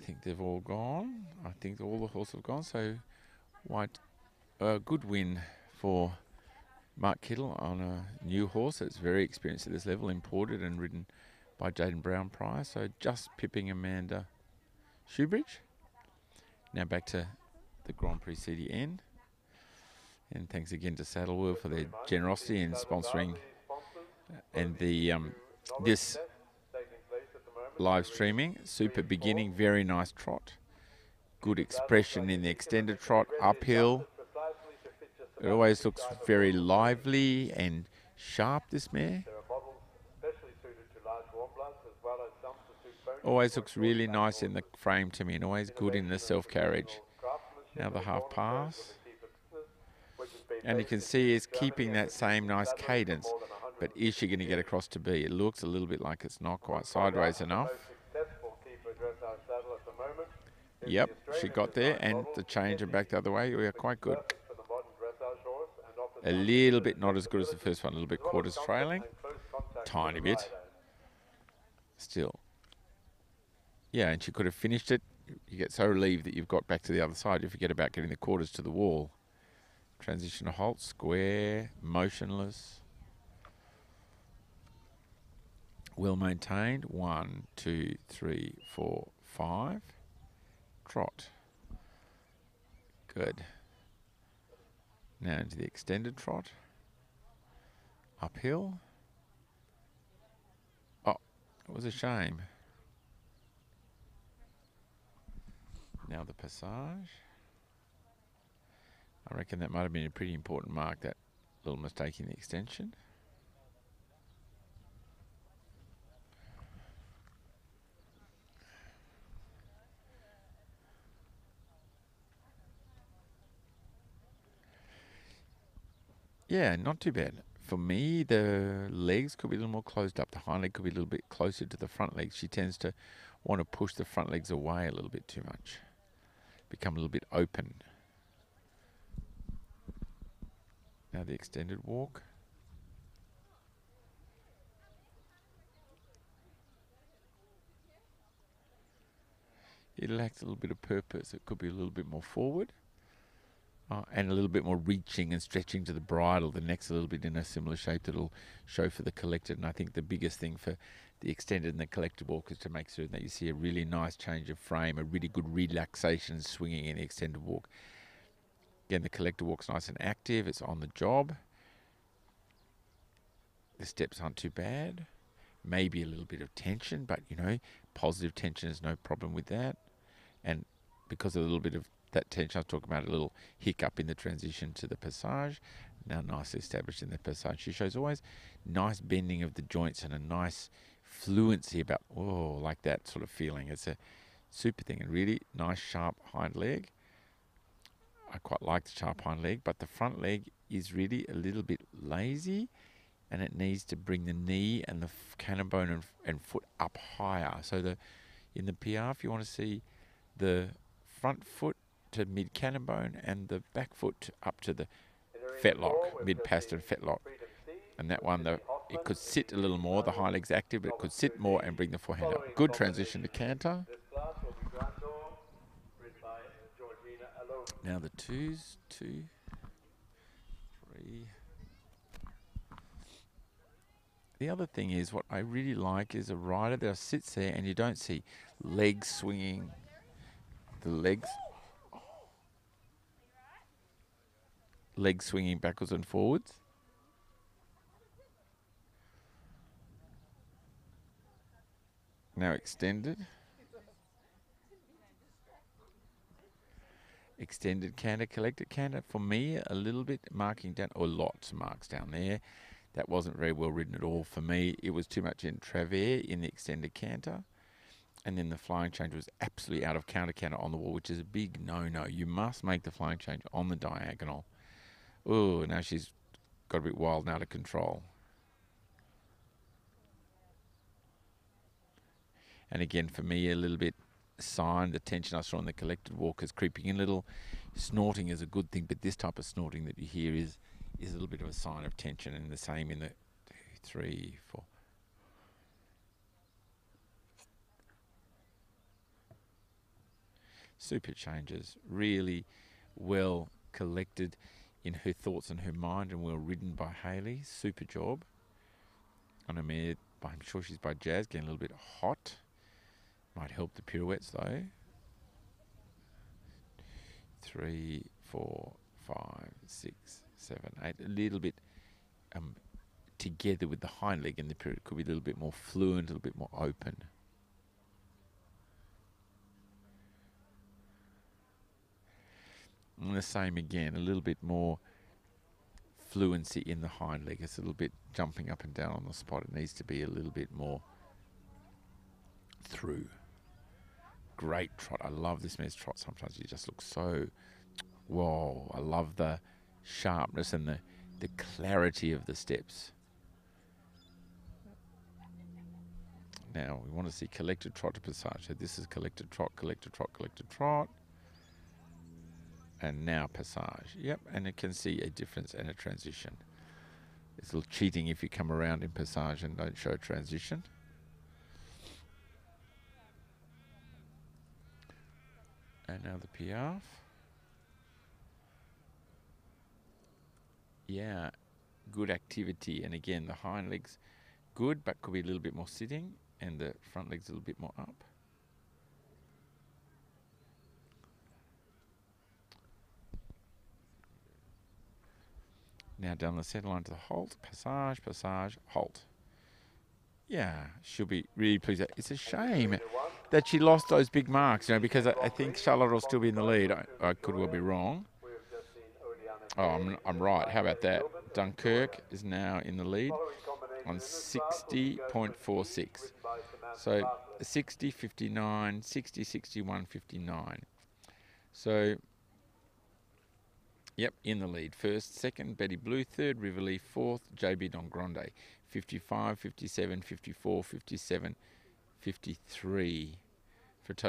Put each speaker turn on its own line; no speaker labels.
think they've all gone. I think all the horses have gone. So white, good win for Mark Kittle on a new horse that's very experienced at this level, imported and ridden by Jaden Brown Prix. So just pipping Amanda Shoebridge. Now back to the Grand Prix CDN. And thanks again to Saddleworld for their generosity in sponsoring and the this live streaming. Super beginning, very nice trot. Good expression in the extended trot, uphill. It always looks very lively and sharp, this mare. Always looks really nice in the frame to me and always good in the self-carriage. Now the half pass. And you can see it's keeping that same nice cadence. But is she going to get across to B? It looks a little bit like it's not quite sideways enough. Yep, she got there, and the change and back the other way, we are quite good. A little bit not as good as the first one, a little bit quarters trailing. Tiny bit. Still. Yeah, and she could have finished it. You get so relieved that you've got back to the other side. You forget about getting the quarters to the wall. Transition to halt, square, motionless. Well maintained. 1, 2, 3, 4, 5. Trot. Good. Now into the extended trot. Uphill. Oh, it was a shame. Now the passage. I reckon that might have been a pretty important mark, that little mistake in the extension. Yeah, not too bad. For me, the legs could be a little more closed up. The hind leg could be a little bit closer to the front legs. She tends to want to push the front legs away a little bit too much. Become a little bit open. Now the extended walk. It lacks a little bit of purpose. It could be a little bit more forward. And a little bit more reaching and stretching to the bridle. The neck's a little bit in a similar shape that'll show for the collected. And I think the biggest thing for the extended and the collected walk is to make certain that you see a really nice change of frame, a really good relaxation swinging in the extended walk. Again, the collected walk's nice and active. It's on the job. The steps aren't too bad. Maybe a little bit of tension, but, you know, positive tension is no problem with that. And because of a little bit of that tension, I was talking about a little hiccup in the transition to the passage. Now nicely established in the passage. She shows always nice bending of the joints and a nice fluency about, oh, like that sort of feeling. It's a super thing. And really nice sharp hind leg. I quite like the sharp hind leg, but the front leg is really a little bit lazy, and it needs to bring the knee and the cannon bone and foot up higher. So in the PR, if you want to see the front foot to mid cannon bone and the back foot up to the fetlock, mid pastern fetlock. And that one, it could sit a little more. The hind leg's active, but it could sit more and bring the forehand up. Good transition to canter. Now the twos, 2, 3. The other thing is, what I really like is a rider that sits there and you don't see legs swinging. The legs swinging backwards and forwards. Now extended. Extended canter, collected canter. For me, a little bit marking down, or lots of marks down there. That wasn't very well ridden at all for me. It was too much in travers in the extended canter. And then the flying change was absolutely out of counter on the wall, which is a big no-no. You must make the flying change on the diagonal. Oh, now she's got a bit wild and out of control. And again, for me, a little bit sign, the tension I saw on the collected walk is creeping in a little. Snorting is a good thing, but this type of snorting that you hear is a little bit of a sign of tension, and the same in the 2, 3, 4. Super changes. Really well collected in her thoughts and her mind, and well ridden by Hayley. Super job. On a mare, I'm sure she's by Jazz, getting a little bit hot. Might help the pirouettes though. 3, 4, 5, 6, 7, 8. A little bit together with the hind leg in the pirouette. Could be a little bit more fluent, a little bit more open. And the same again, a little bit more fluency in the hind leg. It's a little bit jumping up and down on the spot. It needs to be a little bit more through. Great trot. I love this mare's trot. Sometimes you just look so, whoa. I love the sharpness and the clarity of the steps. Now we want to see collected trot to passage. So this is collected trot, collected trot, collected trot. And now passage. Yep, and it can see a difference and a transition. It's a little cheating if you come around in passage and don't show transition. And now the piaffe. Yeah, good activity. And again, the hind legs good, but could be a little bit more sitting, and the front legs a little bit more up. Now down the centre line to the halt, passage, passage, halt. Yeah, she'll be really pleased. It's a shame that she lost those big marks, you know, because I think Charlotte will still be in the lead. I could well be wrong. Oh, I'm right. How about that? Dunkirk is now in the lead on 60.46. So 60, 59, 60, 61, 59. So, yep, in the lead. First, second, Betty Blue. Third, Riverly. Fourth, JB Don Grande. 55, 57, 54, 57, 53 for total.